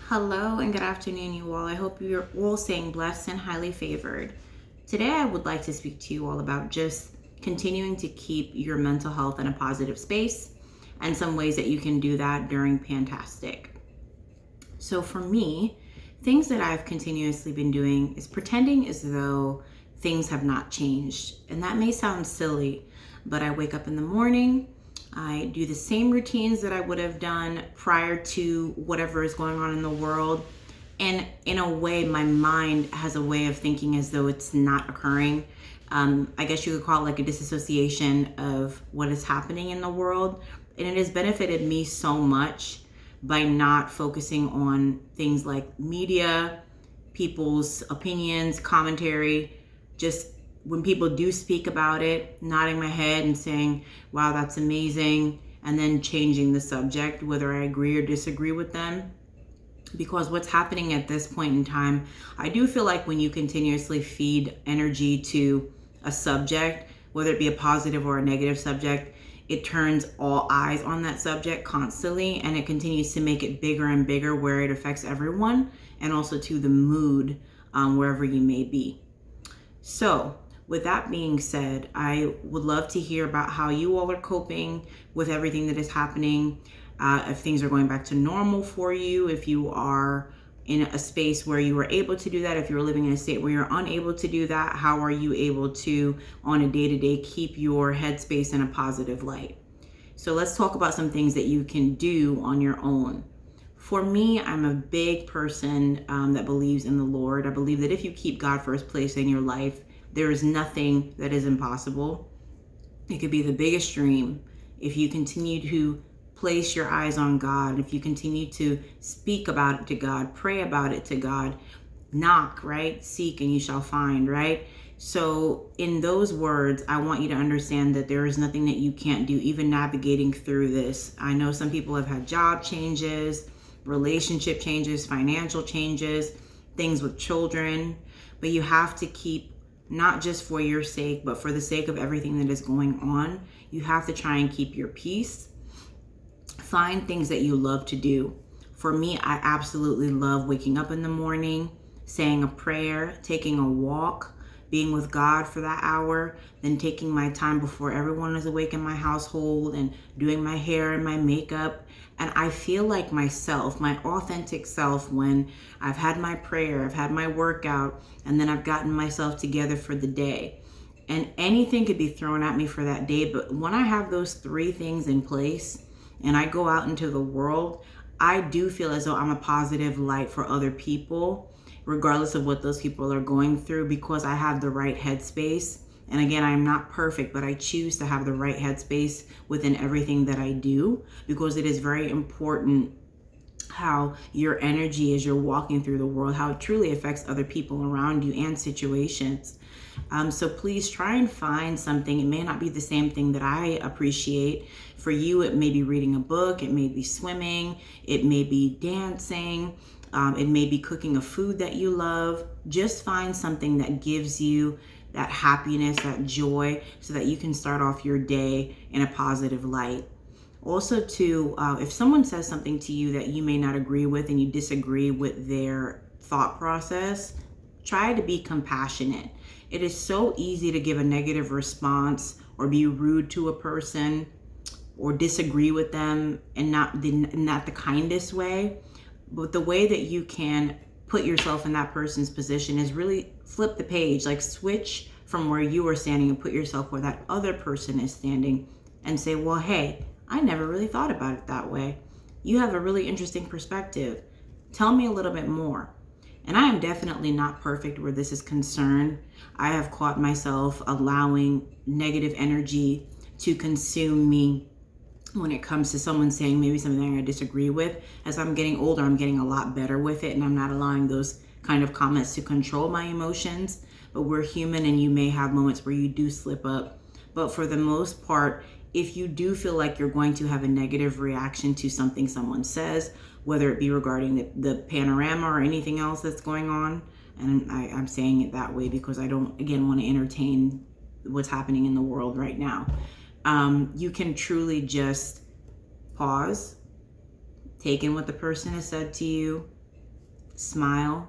Hello and good afternoon, you all. I hope you're all staying blessed and highly favored. Today, I would like to speak to you all about just continuing to keep your mental health in a positive space and some ways that you can do that during Pantastic. So, for me, things that I've continuously been doing is pretending as though things have not changed. And that may sound silly, but I wake up in the morning. I do the same routines that I would have done prior to whatever is going on in the world. And in a way, my mind has a way of thinking as though it's not occurring. I guess you could call it like a disassociation of what is happening in the world. And it has benefited me so much by not focusing on things like media, people's opinions, commentary, just when people do speak about it, nodding my head and saying, wow, that's amazing, and then changing the subject, whether I agree or disagree with them. Because what's happening at this point in time, I do feel like when you continuously feed energy to a subject, whether it be a positive or a negative subject, it turns all eyes on that subject constantly, and it continues to make it bigger and bigger where it affects everyone and also to the mood wherever you may be. So, with that being said, I would love to hear about how you all are coping with everything that is happening. If things are going back to normal for you, if you are in a space where you were able to do that, if you're living in a state where you're unable to do that, how are you able to, on a day-to-day, keep your headspace in a positive light? So let's talk about some things that you can do on your own. For me, I'm a big person that believes in the Lord. I believe that if you keep God first place in your life, there is nothing that is impossible. It could be the biggest dream. If you continue to place your eyes on God, if you continue to speak about it to God, pray about it to God, knock, right? Seek and you shall find, right? So in those words, I want you to understand that there is nothing that you can't do, even navigating through this. I know some people have had job changes, relationship changes, financial changes, things with children, but you have to keep, not just for your sake, but for the sake of everything that is going on, you have to try and keep your peace. Find things that you love to do. For me, I absolutely love waking up in the morning, saying a prayer, taking a walk, being with God for that hour, then taking my time before everyone is awake in my household and doing my hair and my makeup. And I feel like myself, my authentic self, when I've had my prayer, I've had my workout, and then I've gotten myself together for the day. And anything could be thrown at me for that day, but when I have those three things in place and I go out into the world, I do feel as though I'm a positive light for other people, regardless of what those people are going through, because I have the right headspace. And again, I'm not perfect, but I choose to have the right headspace within everything that I do, because it is very important how your energy as you're walking through the world, how it truly affects other people around you and situations. So please try and find something. It may not be the same thing that I appreciate. For you, it may be reading a book, it may be swimming, it may be dancing, it may be cooking a food that you love. Just find something that gives you that happiness, that joy, so that you can start off your day in a positive light. Also, too, if someone says something to you that you may not agree with and you disagree with their thought process, try to be compassionate. It is so easy to give a negative response or be rude to a person or disagree with them, and not the kindest way. But the way that you can put yourself in that person's position is really flip the page, like switch from where you are standing and put yourself where that other person is standing and say, well, hey, I never really thought about it that way. You have a really interesting perspective. Tell me a little bit more. And I am definitely not perfect where this is concerned. I have caught myself allowing negative energy to consume me when it comes to someone saying maybe something I disagree with. As I'm getting older, I'm getting a lot better with it, and I'm not allowing those kind of comments to control my emotions. But we're human, and you may have moments where you do slip up. But for the most part, if you do feel like you're going to have a negative reaction to something someone says, whether it be regarding the panorama or anything else that's going on, and I'm saying it that way because I don't, again, want to entertain what's happening in the world right now. You can truly just pause, take in what the person has said to you, smile.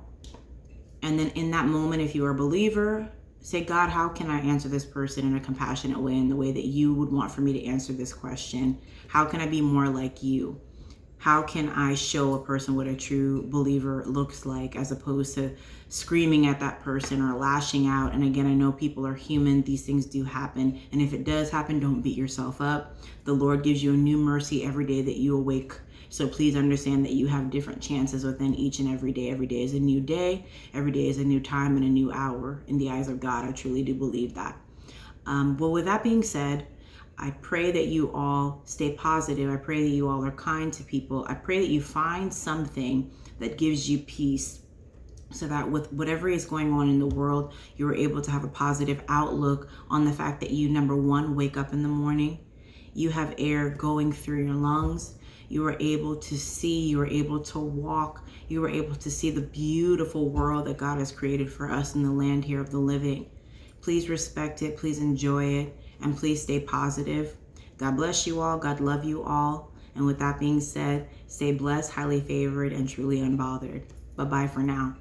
And then in that moment, if you are a believer, say, God, how can I answer this person in a compassionate way, in the way that you would want for me to answer this question? How can I be more like you? How can I show a person what a true believer looks like, as opposed to screaming at that person or lashing out? And again, I know people are human. These things do happen. And if it does happen, don't beat yourself up. The Lord gives you a new mercy every day that you awake. So please understand that you have different chances within each and every day. Every day is a new day. Every day is a new time and a new hour in the eyes of God. I truly do believe that. Well, with that being said, I pray that you all stay positive. I pray that you all are kind to people. I pray that you find something that gives you peace, so that with whatever is going on in the world, you're able to have a positive outlook on the fact that you, number one, wake up in the morning. You have air going through your lungs. You are able to see. You are able to walk. You are able to see the beautiful world that God has created for us in the land here of the living. Please respect it. Please enjoy it. And please stay positive. God bless you all. God love you all. And with that being said, stay blessed, highly favored, and truly unbothered. Bye-bye for now.